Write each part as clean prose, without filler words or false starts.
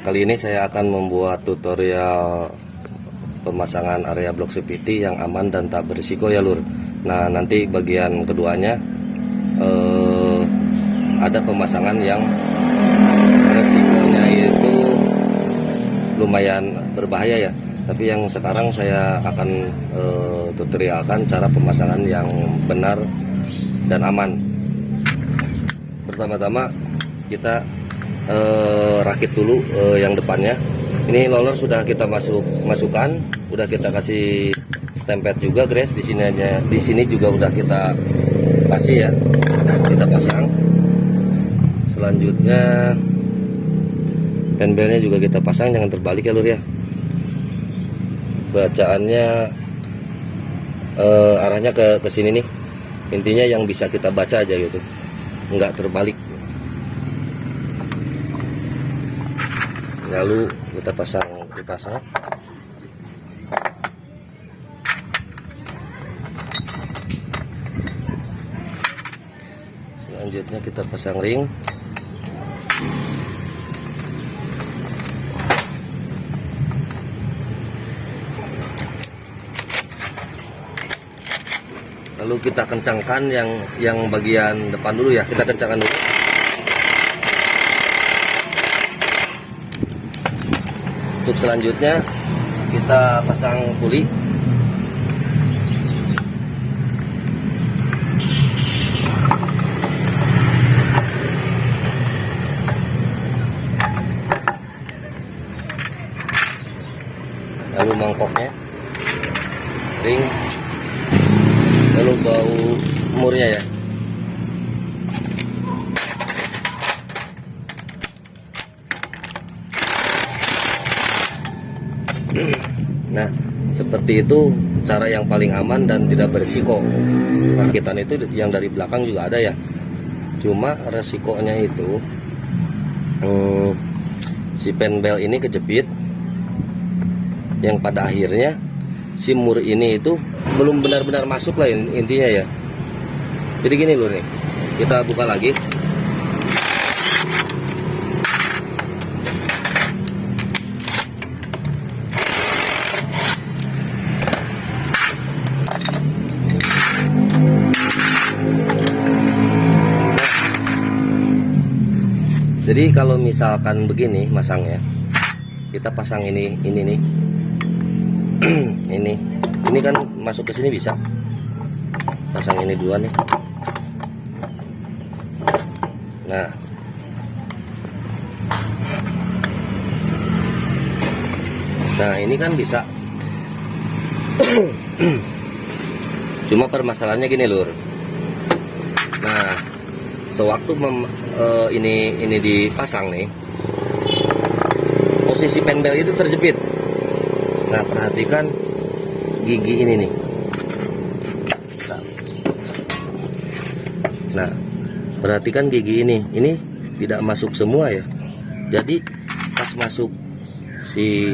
Kali ini saya akan membuat tutorial pemasangan area blok CVT yang aman dan tak berisiko ya lur. Nah nanti bagian keduanya ada pemasangan yang resikonya itu lumayan berbahaya ya. Tapi yang sekarang saya akan tutorialkan cara pemasangan yang benar dan aman. Pertama-tama kita rakit dulu yang depannya. Ini roller sudah kita masukkan, udah kita kasih stempet juga guys. Di sini juga udah kita kasih ya, kita pasang. Selanjutnya penbelnya juga kita pasang, jangan terbalik ya lur ya. Bacaannya arahnya ke sini nih. Intinya yang bisa kita baca aja gitu, nggak terbalik. Lalu kita pasang kipasnya. Selanjutnya kita pasang ring. Lalu kita kencangkan yang bagian depan dulu ya. Kita kencangkan dulu. Untuk selanjutnya kita pasang puli. Lalu mangkoknya, ring, lalu bau murnya ya. Nah seperti itu cara yang paling aman dan tidak berisiko. Rakitan itu yang dari belakang juga ada ya, cuma resikonya itu si penbel ini kejepit, yang pada akhirnya si mur ini itu belum benar-benar masuk lah intinya ya. Jadi gini loh nih, kita buka lagi. Jadi kalau misalkan begini masangnya, kita pasang ini nih. ini kan masuk ke sini bisa. Pasang ini duluan nih. Nah ini kan bisa. Cuma permasalahannya gini lur. Nah sewaktu ini dipasang nih, posisi penbel itu terjepit. Nah perhatikan gigi ini nih. Nah perhatikan gigi ini tidak masuk semua ya. Jadi pas masuk si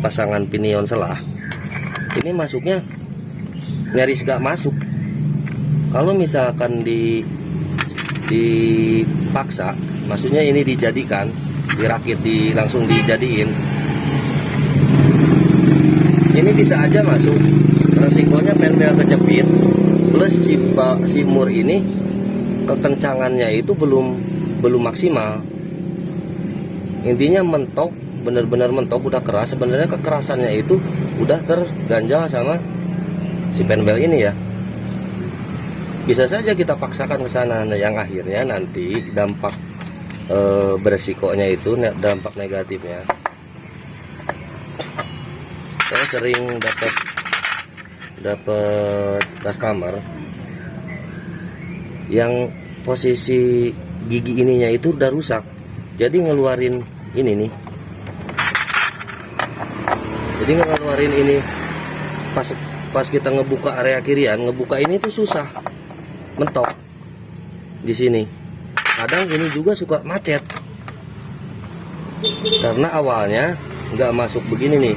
pasangan pinion selah ini masuknya nyaris gak masuk. Kalau misalkan dipaksa, maksudnya ini dijadikan, dirakit, langsung dijadiin, ini bisa aja masuk. Resikonya penbel kejepit, plus si mur ini kekencangannya itu belum maksimal. Intinya mentok, benar-benar mentok, udah keras. Sebenarnya kekerasannya itu udah terganjal sama si penbel ini ya. Bisa saja kita paksakan ke sana, yang akhirnya nanti dampak beresikonya itu, dampak negatifnya. Saya sering dapat customer yang posisi gigi ininya itu udah rusak, jadi ngeluarin ini nih. Jadi ngeluarin ini pas kita ngebuka area kirian, ngebuka ini tuh susah, mentok di sini. Kadang ini juga suka macet karena awalnya nggak masuk begini nih,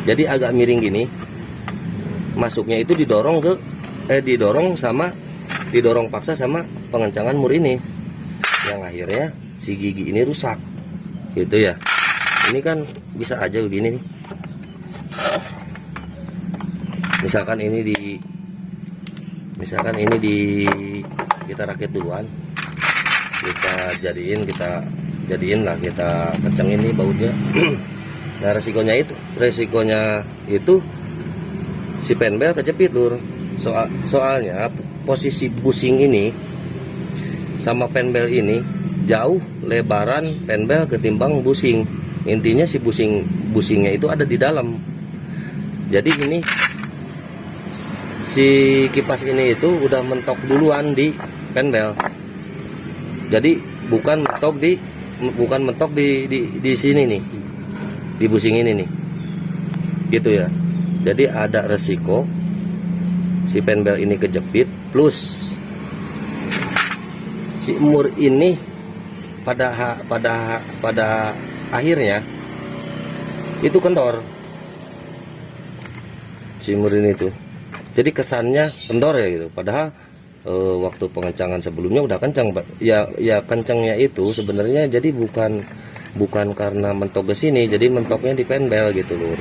jadi agak miring gini. Masuknya itu didorong paksa sama pengencangan mur ini, yang akhirnya si gigi ini rusak gitu ya. ini kan bisa aja begini nih. Misalkan ini kita rakit duluan, kita jadiin lah, kita kencengin nih bautnya. Nah resikonya itu si penbel kejepit lur. Soalnya posisi busing ini sama penbel ini jauh lebaran penbel ketimbang busing. Intinya si busingnya itu ada di dalam. Jadi ini si kipas ini itu udah mentok duluan di penbel. Jadi bukan mentok di sini nih, di busing ini nih, gitu ya. Jadi ada resiko si penbel ini kejepit, plus si mur ini pada akhirnya itu kendor si mur ini tuh. Jadi kesannya kendor ya gitu. Padahal waktu pengencangan sebelumnya udah kencang, ya kencangnya itu sebenarnya jadi bukan karena mentok ke sini, jadi mentoknya di penbel gitu loh.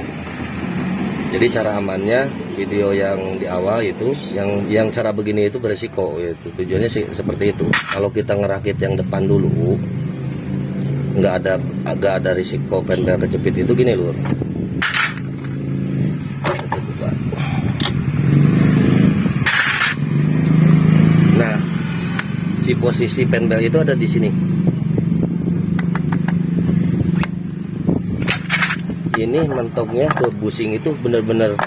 Jadi cara amannya video yang di awal itu yang cara begini itu beresiko gitu. Tujuannya sih seperti itu. Kalau kita ngerakit yang depan dulu nggak ada risiko penbel kejepit itu gini lur. Nah, si posisi penbel itu ada di sini. Ini mentoknya ke busing itu benar-benar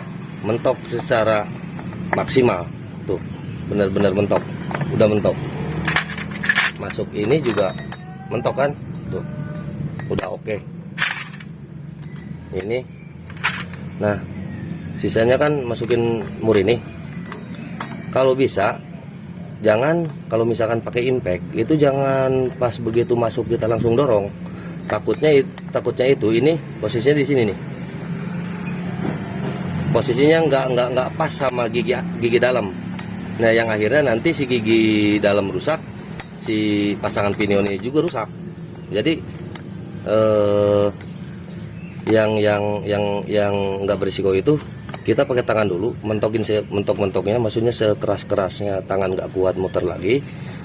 mentok secara maksimal. Tuh, benar-benar mentok. Udah mentok. Masuk ini juga mentok kan? Tuh. Udah oke. Ini. Nah, sisanya kan masukin mur ini. Kalau bisa jangan, kalau misalkan pakai impact itu jangan pas begitu masuk kita langsung dorong. Takutnya itu ini posisinya di sini nih. Posisinya nggak pas sama gigi dalam. Nah, yang akhirnya nanti si gigi dalam rusak, si pasangan pinionnya juga rusak. Jadi yang nggak berisiko itu kita pakai tangan dulu, mentoknya, maksudnya sekeras-kerasnya, tangan nggak kuat muter lagi.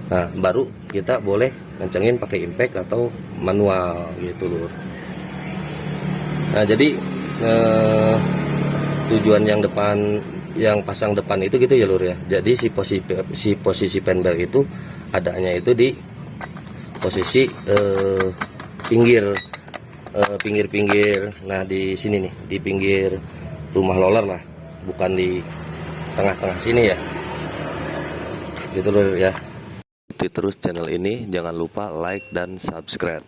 Nah, baru kita boleh kencengin pakai impact atau manual gitu lur. Nah, jadi tujuan yang pasang depan itu gitu ya lur ya. Jadi si posisi penbel itu adanya itu di posisi pinggir. Nah, di sini nih, di pinggir rumah roller lah, bukan di tengah-tengah sini ya. Gitu lur ya. Ikuti terus channel ini, jangan lupa like dan subscribe.